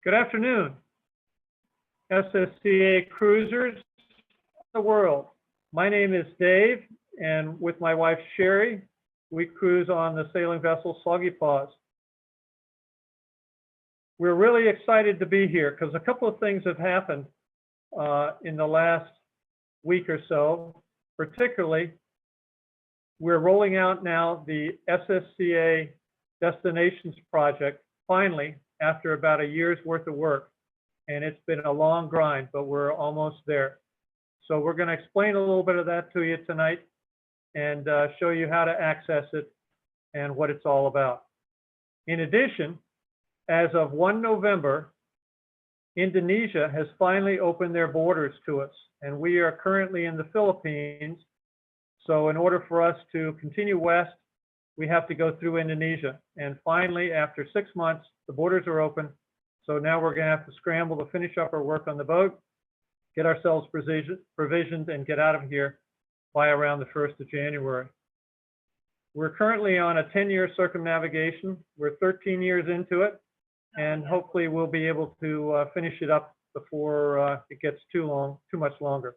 Good afternoon, SSCA cruisers of the world. My name is Dave, and with my wife Sherry, we cruise on the sailing vessel Soggy Paws. We're really excited to be here because a couple of things have happened in the last week or so. Particularly, we're rolling out now the SSCA Destinations Project, finally, after about a year's worth of work. And it's been a long grind, but we're almost there. So we're going to explain a little bit of that to you tonight and show you how to access it and what it's all about. In addition, as of 1 November, Indonesia has finally opened their borders to us, and we are currently in the Philippines. So in order for us to continue west, we have to go through Indonesia. And finally, after 6 months, the borders are open. So now we're going to have to scramble to finish up our work on the boat, get ourselves provisioned, and get out of here by around the 1st of January. We're currently on a 10-year circumnavigation. We're 13 years into it, and hopefully we'll be able to finish it up before it gets too much longer.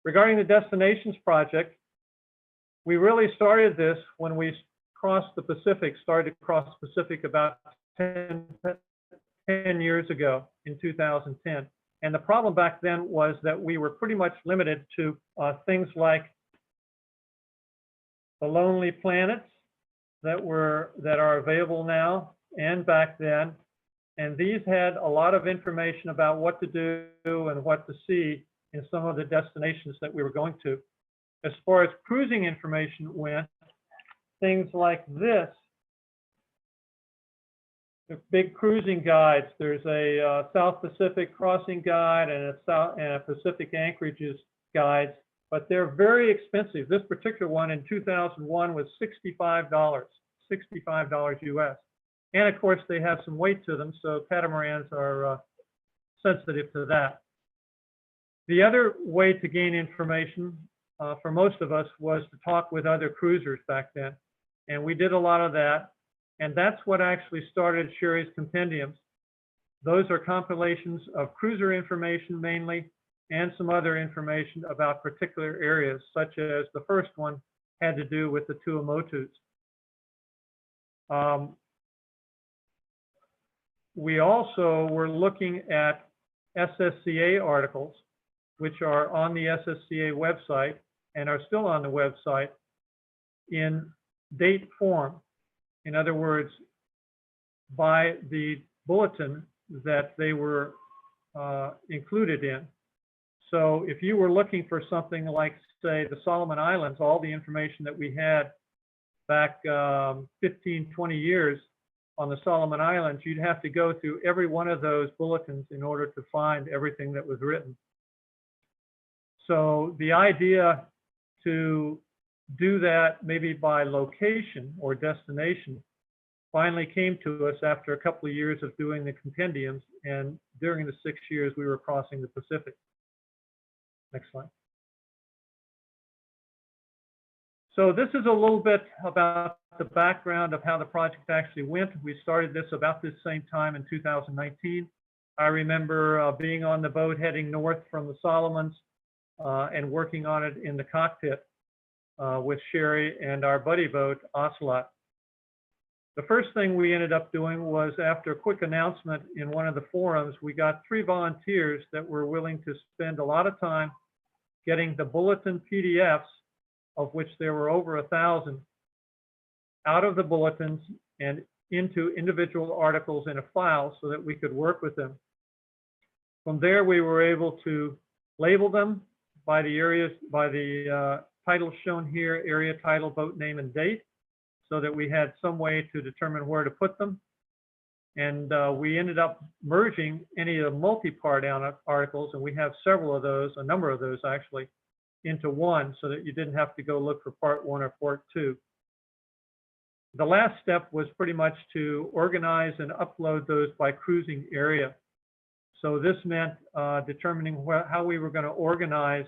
Regarding the Destinations Project, we really started this when we crossed the Pacific, started to cross the Pacific about 10 years ago in 2010. And the problem back then was that we were pretty much limited to things like the Lonely Planets that are available now and back then. And these had a lot of information about what to do and what to see in some of the destinations that we were going to. As far as cruising information went, things like this, the big cruising guides. There's a South Pacific crossing guide and a Pacific anchorages guides, but they're very expensive. This particular one in 2001 was $65 US. And of course, they have some weight to them, so catamarans are sensitive to that. The other way to gain information for most of us was to talk with other cruisers back then. And we did a lot of that. And that's what actually started Sherry's compendiums. Those are compilations of cruiser information mainly, and some other information about particular areas, such as the first one had to do with the Tuamotus. We also were looking at SSCA articles, which are on the SSCA website and are still on the website in date form. In other words, by the bulletin that they were included in. So if you were looking for something like, say, the Solomon Islands, all the information that we had back 15, 20 years on the Solomon Islands, you'd have to go through every one of those bulletins in order to find everything that was written. So the idea to do that maybe by location or destination finally came to us after a couple of years of doing the compendiums, and during the 6 years we were crossing the Pacific. Next slide. So this is a little bit about the background of how the project actually went. We started this about this same time in 2019. I remember being on the boat heading north from the Solomons and working on it in the cockpit with Sherry and our buddy boat, Ocelot. The first thing we ended up doing was, after a quick announcement in one of the forums, we got 3 volunteers that were willing to spend a lot of time getting the bulletin PDFs, of which there were over 1,000, out of the bulletins and into individual articles in a file so that we could work with them. From there, we were able to label them by the areas, by the titles shown here, area, title, boat name, and date, so that we had some way to determine where to put them. And we ended up merging any of the multi-part articles, and we have several of those, a number of those actually, into one, so that you didn't have to go look for part 1 or part 2. The last step was pretty much to organize and upload those by cruising area. So this meant determining how we were going to organize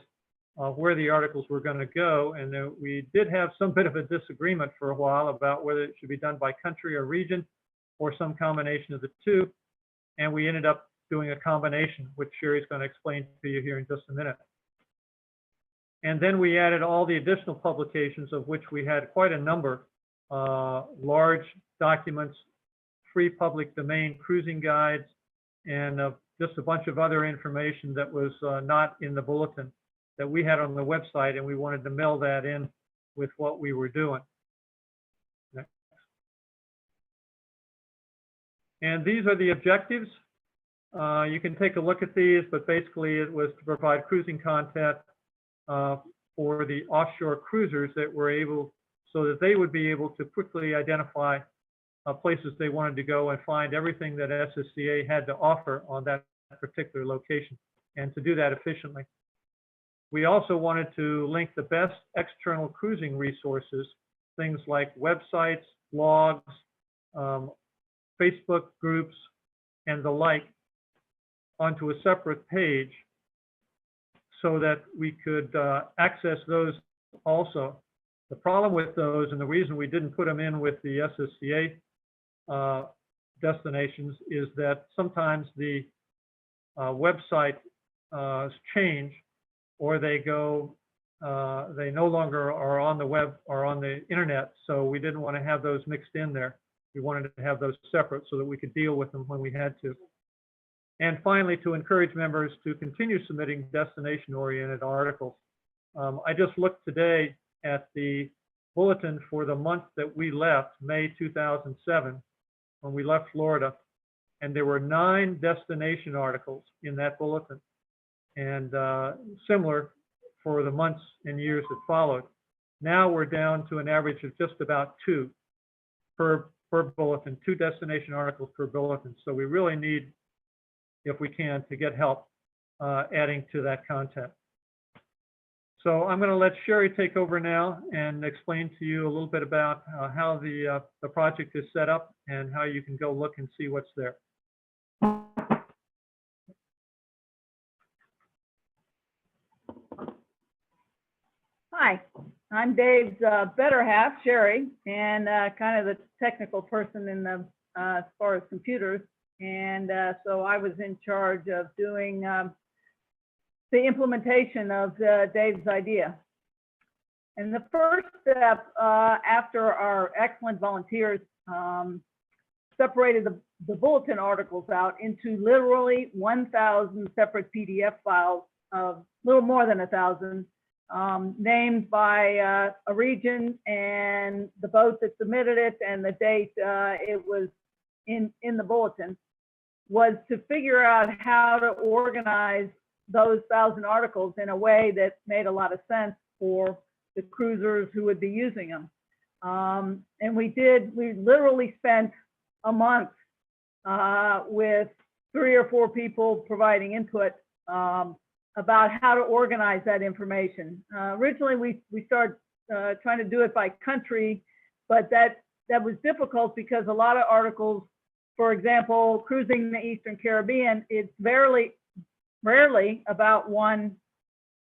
where the articles were going to go. And we did have some bit of a disagreement for a while about whether it should be done by country or region, or some combination of the two. and we ended up doing a combination, which Sherry's going to explain to you here in just a minute. And then we added all the additional publications, of which we had quite a number, large documents, free public domain cruising guides, and just a bunch of other information that was not in the bulletin that we had on the website, and we wanted to meld that in with what we were doing. Next. And these are the objectives. You can take a look at these, but basically it was to provide cruising content for the offshore cruisers that were able, so that they would be able to quickly identify places they wanted to go and find everything that SSCA had to offer on that particular location, and to do that efficiently. We also wanted to link the best external cruising resources, things like websites, blogs, Facebook groups, and the like, onto a separate page so that we could access those also. The problem with those, and the reason we didn't put them in with the SSCA destinations, is that sometimes the website change, or they go, they no longer are on the web or on the internet, so we didn't want to have those mixed in there. We wanted to have those separate so that we could deal with them when we had to. And finally, to encourage members to continue submitting destination-oriented articles. I just looked today at the bulletin for the month that we left, May 2007, when we left Florida, and there were 9 destination articles in that bulletin, and similar for the months and years that followed. Now we're down to an average of just about 2 per bulletin, 2 destination articles per bulletin. So we really need, if we can, to get help adding to that content. So I'm going to let Sherry take over now and explain to you a little bit about how the project is set up and how you can go look and see what's there. Hi, I'm Dave's better half, Sherry, and kind of the technical person in the as far as computers. And so I was in charge of doing the implementation of Dave's idea. And the first step, after our excellent volunteers separated the bulletin articles out into literally 1,000 separate PDF files, a little more than 1,000, named by a region and the boat that submitted it and the date it was in the bulletin, was to figure out how to organize those 1,000 articles in a way that made a lot of sense for the cruisers who would be using them. And we literally spent a month with 3 or 4 people providing input about how to organize that information. Originally, we started trying to do it by country, but that was difficult because a lot of articles, for example, cruising the Eastern Caribbean, it's rarely about one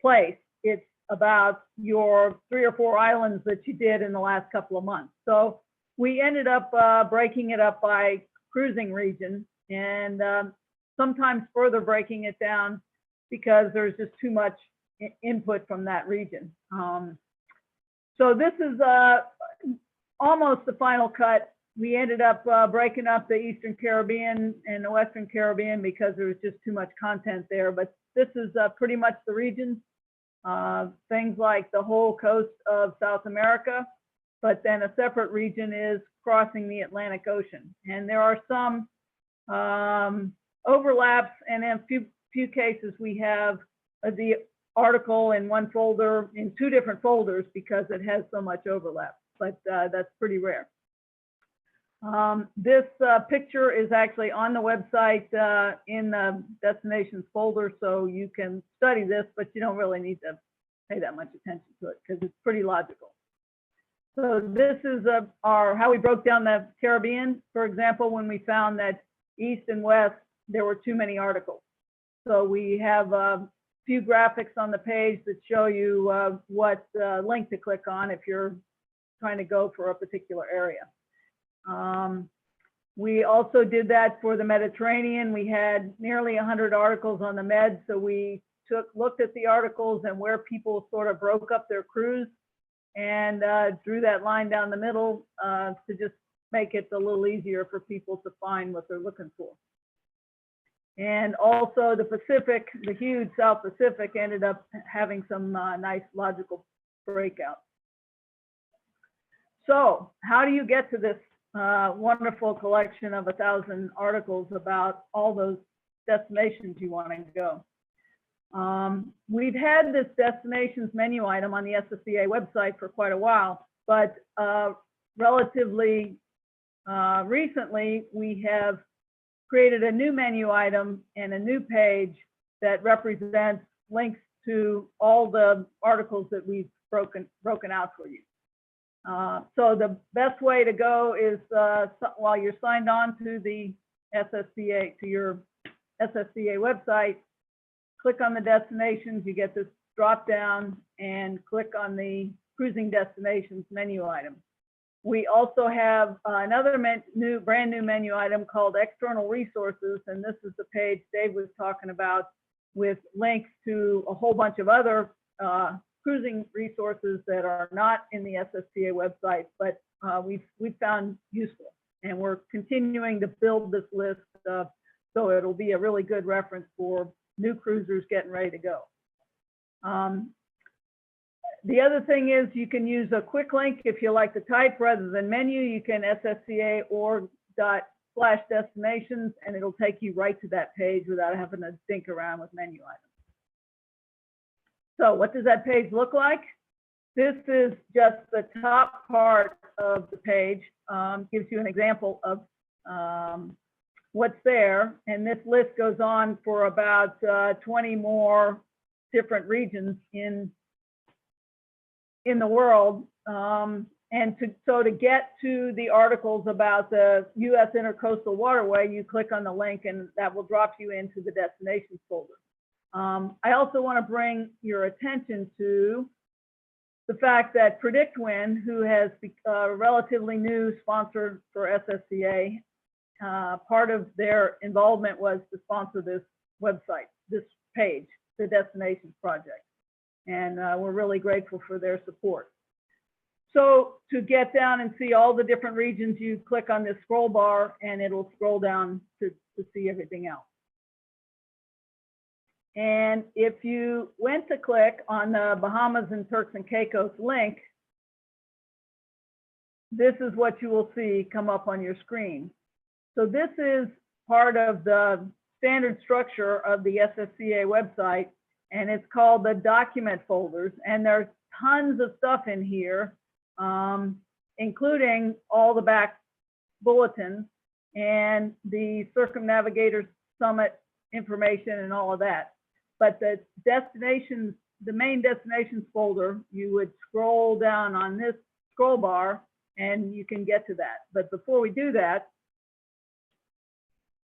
place. It's about your 3 or 4 islands that you did in the last couple of months. So we ended up breaking it up by cruising region, and sometimes further breaking it down because there's just too much input from that region. So this is almost the final cut. We ended up breaking up the Eastern Caribbean and the Western Caribbean because there was just too much content there. But this is pretty much the regions, things like the whole coast of South America, but then a separate region is crossing the Atlantic Ocean. And there are some overlaps, and in a few cases we have the article in one folder, in 2 different folders because it has so much overlap, but that's pretty rare. This picture is actually on the website in the destinations folder, so you can study this, but you don't really need to pay that much attention to it because it's pretty logical. So this is how we broke down the Caribbean. For example, when we found that east and west, there were too many articles. So we have a few graphics on the page that show you what link to click on if you're trying to go for a particular area. We also did that for the Mediterranean. We had nearly 100 articles on the Med, so we looked at the articles and where people sort of broke up their cruise and drew that line down the middle to just make it a little easier for people to find what they're looking for. And also the Pacific, the huge South Pacific, ended up having some nice logical breakouts. So how do you get to this wonderful collection of 1,000 articles about all those destinations you want to go? We've had this destinations menu item on the SSCA website for quite a while, but relatively recently, we have created a new menu item and a new page that represents links to all the articles that we've broken out for you. So the best way to go is while you're signed on to the SSCA, to your SSCA website, click on the destinations, you get this drop down and click on the cruising destinations menu item. We also have another brand new menu item called external resources, and this is the page Dave was talking about with links to a whole bunch of other cruising resources that are not in the SSCA website, but we've found useful, and we're continuing to build this list so it'll be a really good reference for new cruisers getting ready to go. The other thing is you can use a quick link if you like to type rather than menu. You can ssca.org/destinations, and it'll take you right to that page without having to think around with menu items. So what does that page look like? This is just the top part of the page, gives you an example of what's there. And this list goes on for about 20 more different regions in the world. And so to get to the articles about the U.S. Intercoastal Waterway, you click on the link and that will drop you into the destinations folder. I also want to bring your attention to the fact that PredictWind, who has a relatively new sponsor for SSCA, part of their involvement was to sponsor this website, this page, the Destinations Project. And we're really grateful for their support. So to get down and see all the different regions, you click on this scroll bar and it'll scroll down to see everything else. And if you went to click on the Bahamas and Turks and Caicos link, this is what you will see come up on your screen. So this is part of the standard structure of the SSCA website, and it's called the document folders. And there's tons of stuff in here, including all the back bulletins and the Circumnavigator Summit information and all of that. But the destinations, the main destinations folder, you would scroll down on this scroll bar and you can get to that. But before we do that,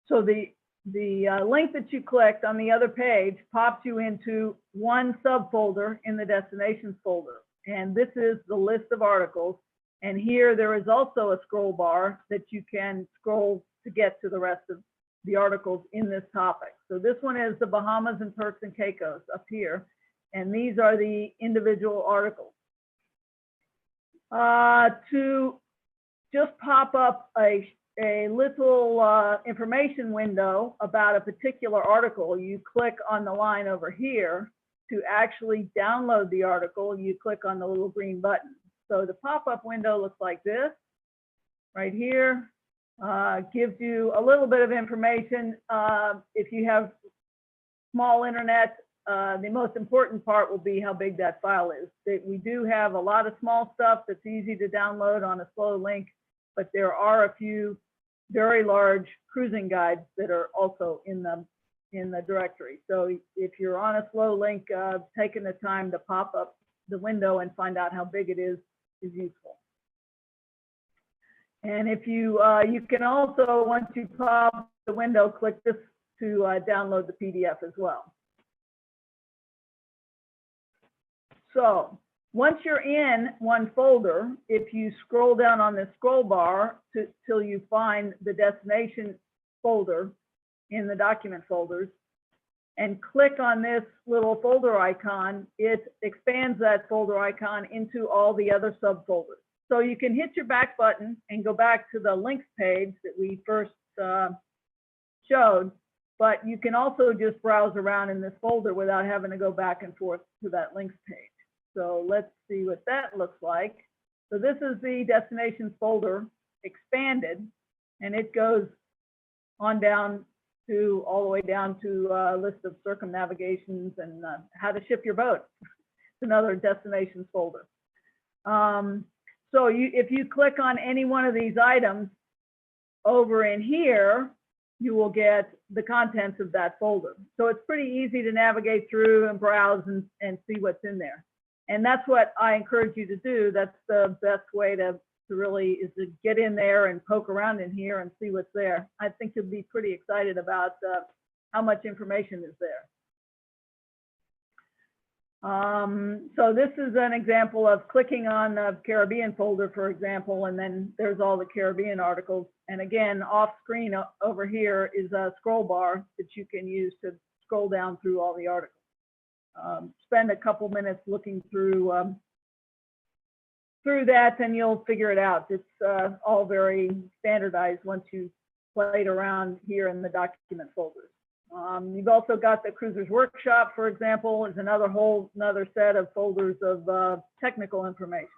so the link that you clicked on the other page pops you into one subfolder in the destinations folder. And this is the list of articles. And here there is also a scroll bar that you can scroll to get to the rest of the articles in this topic. So this one is the Bahamas and Turks and Caicos up here. And these are the individual articles. To just pop up a little information window about a particular article, you click on the line over here. To actually download the article, you click on the little green button. So the pop-up window looks like this right here. Gives you a little bit of information. If you have small internet, the most important part will be how big that file is. We do have a lot of small stuff that's easy to download on a slow link, but there are a few very large cruising guides that are also in the directory. So if you're on a slow link, taking the time to pop up the window and find out how big it is useful. And if you can also, once you pop the window, click this to download the PDF as well. So Once you're in one folder, if you scroll down on this scroll bar till you find the destination folder in the document folders and click on this little folder icon, it expands that folder icon into all the other subfolders. So you can hit your back button and go back to the links page that we first showed, but you can also just browse around in this folder without having to go back and forth to that links page. So let's see what that looks like. So this is the destinations folder expanded, and it goes on down to all the way down to a list of circumnavigations and how to ship your boat. It's another destinations folder. So if you click on any one of these items over in here, you will get the contents of that folder. So it's pretty easy to navigate through and browse and see what's in there. And that's what I encourage you to do. That's the best way to really is to get in there and poke around in here and see what's there. I think you'll be pretty excited about how much information is there. So this is an example of clicking on the Caribbean folder, for example, and then there's all the Caribbean articles. And again, off screen over here is a scroll bar that you can use to scroll down through all the articles. Spend a couple minutes looking through that, and you'll figure it out. It's all very standardized once you played around here in the document folders. You've also got the Cruisers Workshop, for example, is another set of folders of technical information.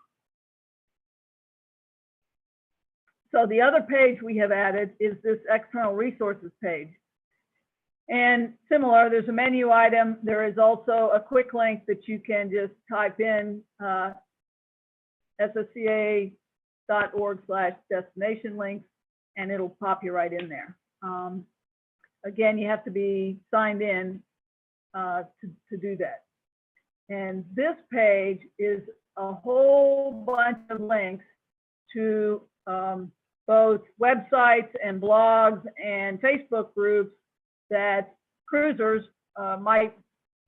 So the other page we have added is this external resources page. And similar, there's a menu item. There is also a quick link that you can just type in ssca.org/destination links, and it'll pop you right in there. Again, you have to be signed in to do that. And this page is a whole bunch of links to both websites and blogs and Facebook groups that cruisers might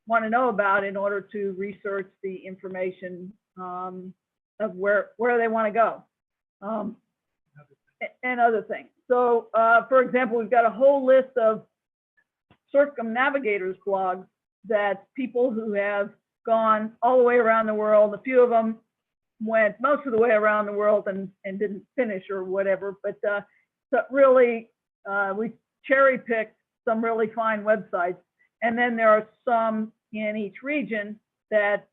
want to know about in order to research the information of where they want to go and other things. So, for example, we've got a whole list of circumnavigators blogs that people who have gone all the way around the world, a few of them went most of the way around the world and didn't finish or whatever, but so really we cherry picked some really fine websites. And then there are some in each region that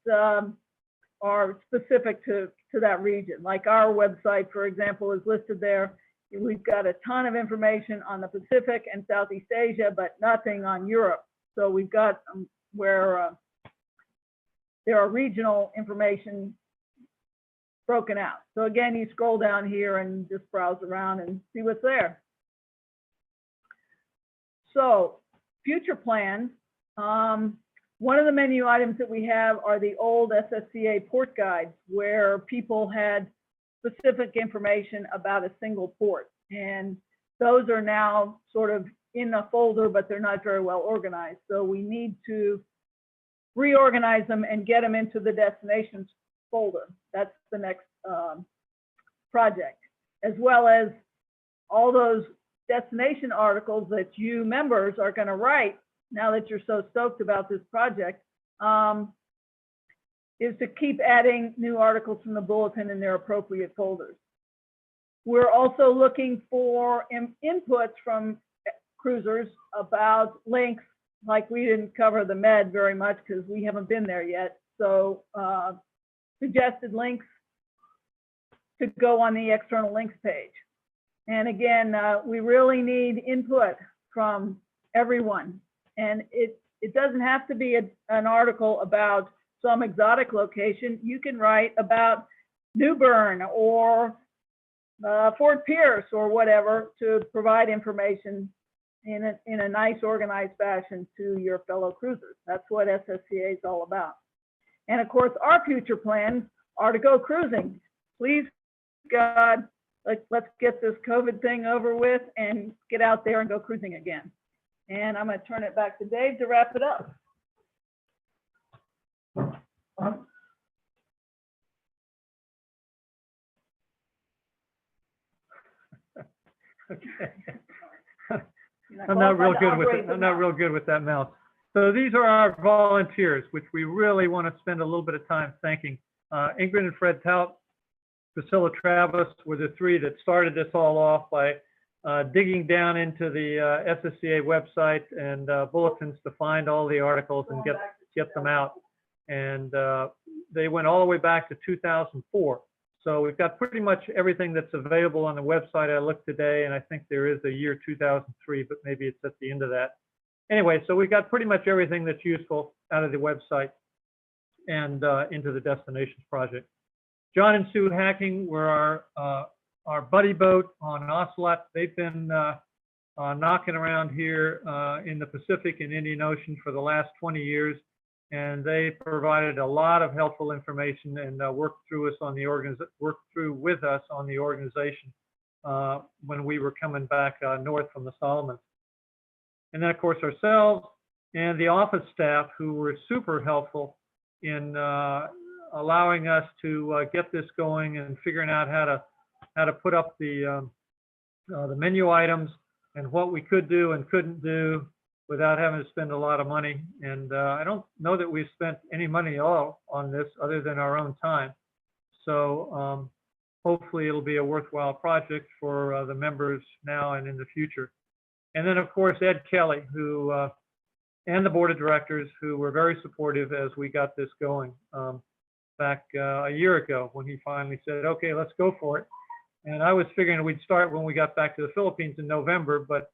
are specific to that region. Like our website, for example, is listed there. We've got a ton of information on the Pacific and Southeast Asia, but nothing on Europe. So we've got where there are regional information broken out. So again, you scroll down here and just browse around and see what's there. So future plans. One of the menu items that we have are the old SSCA port guides, where people had specific information about a single port. And those are now sort of in a folder, but they're not very well organized. So we need to reorganize them and get them into the destinations folder. That's the next project, as well as all those destination articles that you members are going to write now that you're so stoked about this project, is to keep adding new articles from the bulletin in their appropriate folders. We're also looking for inputs from cruisers about links. Like we didn't cover the Med very much because we haven't been there yet. So suggested links to go on the external links page. And again, we really need input from everyone. And it doesn't have to be an article about some exotic location. You can write about New Bern or Fort Pierce or whatever to provide information in a nice organized fashion to your fellow cruisers. That's what SSCA is all about. And of course, our future plans are to go cruising. Please, God, let's get this COVID thing over with and get out there and go cruising again. And I'm going to turn it back to Dave to wrap it up. Okay. You're I'm not real qualified to good with operate it. the I'm not mouse. real good with that mouse. So these are our volunteers, which we really want to spend a little bit of time thanking. Ingrid and Fred Tout, Priscilla Travis were the three that started this all off by digging down into the SSCA website and bulletins to find all the articles and get them out. And they went all the way back to 2004. So we've got pretty much everything that's available on the website. I looked today, and I think there is a year 2003, but maybe it's at the end of that. Anyway, so we got pretty much everything that's useful out of the website and into the Destinations Project. John and Sue Hacking were our buddy boat on Ocelot. They've been knocking around here in the Pacific and Indian Ocean for the last 20 years. And they provided a lot of helpful information and worked with us on the organization when we were coming back north from the Solomons. And then, of course, ourselves and the office staff, who were super helpful in allowing us to get this going and figuring out how to put up the menu items and what we could do and couldn't do without having to spend a lot of money. And I don't know that we've spent any money at all on this other than our own time. So hopefully it'll be a worthwhile project for the members now and in the future. And then, of course, Ed Kelly, who and the board of directors, who were very supportive as we got this going back a year ago when he finally said, okay, let's go for it. And I was figuring we'd start when we got back to the Philippines in November, but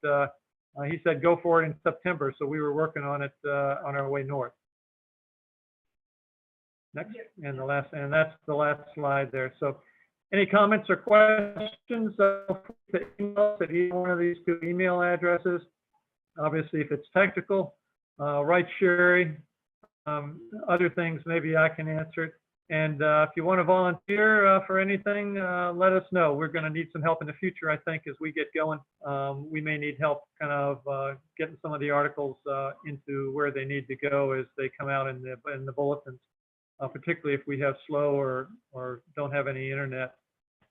he said go for it in September, so we were working on it on our way north. Next, and that's the last slide there. So, any comments or questions? Email at either one of these two email addresses. Obviously, if it's technical, write Sherry. Other things, maybe I can answer it. And if you want to volunteer for anything, let us know. We're going to need some help in the future, I think, as we get going. We may need help kind of getting some of the articles into where they need to go as they come out in the bulletins, particularly if we have slow or don't have any internet,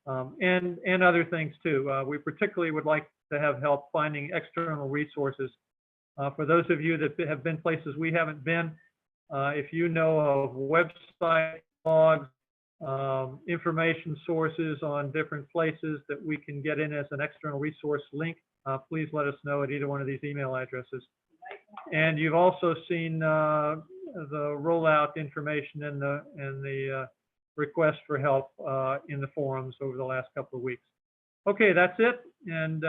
and other things too. We particularly would like to have help finding external resources. For those of you that have been places we haven't been, if you know of websites, blogs, information sources on different places that we can get in as an external resource link, please let us know at either one of these email addresses. And you've also seen the rollout information and the request for help in the forums over the last couple of weeks. Okay, that's it, and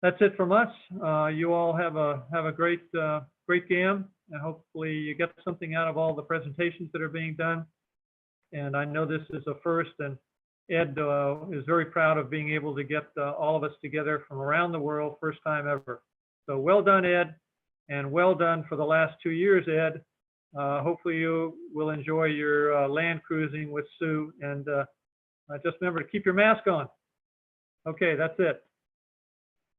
that's it from us. You all have a great GAM. And hopefully you get something out of all the presentations that are being done. And I know this is a first, and Ed is very proud of being able to get all of us together from around the world, first time ever. So well done, Ed, and well done for the last 2 years, Ed. Hopefully you will enjoy your land cruising with Sue, and just remember to keep your mask on. Okay, that's it.